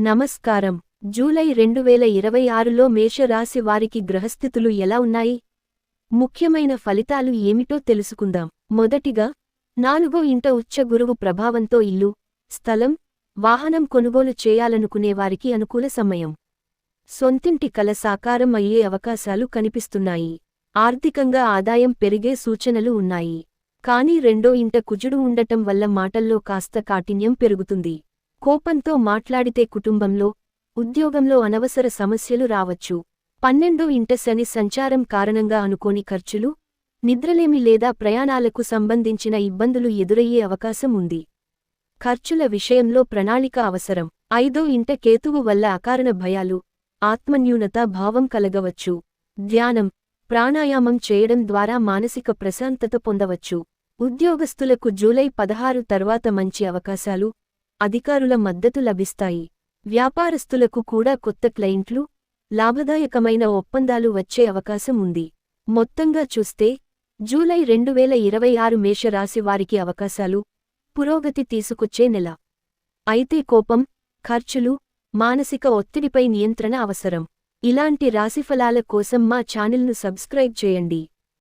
నమస్కారం. జూలై 2026లో మేషరాశి వారికి గ్రహస్థితులు ఎలా ఉన్నాయి? ముఖ్యమైన ఫలితాలు ఏమిటో తెలుసుకుందాం. మొదటిగా, 4వ ఇంట ఉచ్చ గురువు ప్రభావంతో ఇల్లు, స్థలం, వాహనం కొనుగోలు చేయాలనుకునేవారికి అనుకూల సమయం. సొంతింటి కల సాకారం అయ్యే అవకాశాలు కనిపిస్తున్నాయి. ఆర్థికంగా ఆదాయం పెరిగే సూచనలు ఉన్నాయి. కానీ 2వ ఇంట కుజుడు ఉండటం వల్ల మాటల్లో కాస్త కాఠిన్యం పెరుగుతుంది. కోపంతో మాట్లాడితే కుటుంబంలో, ఉద్యోగంలో అనవసర సమస్యలు రావచ్చు. 12వ ఇంట శని సంచారం కారణంగా అనుకోని ఖర్చులు, నిద్రలేమి లేదా ప్రయాణాలకు సంబంధించిన ఇబ్బందులు ఎదురయ్యే అవకాశం ఉంది. ఖర్చుల విషయంలో ప్రణాళిక అవసరం. 5వ ఇంట కేతువు వల్ల అకారణ భయాలు, ఆత్మన్యూనత భావం కలగవచ్చు. ధ్యానం, ప్రాణాయామం చేయడం ద్వారా మానసిక ప్రశాంతత పొందవచ్చు. ఉద్యోగస్తులకు జూలై 16 తర్వాత మంచి అవకాశాలు, అధికారుల మద్దతు లభిస్తాయి. వ్యాపారస్తులకు కూడా కొత్త క్లయింట్లు, లాభదాయకమైన ఒప్పందాలు వచ్చే అవకాశం ఉంది. మొత్తంగా చూస్తే, జూలై 2026 మేషరాశి వారికి అవకాశాలు, పురోగతి తీసుకొచ్చే నెల. అయితే కోపం, ఖర్చులు, మానసిక ఒత్తిడిపై నియంత్రణ అవసరం. ఇలాంటి రాశిఫలాల కోసం మా ఛానల్ను సబ్స్క్రైబ్ చేయండి.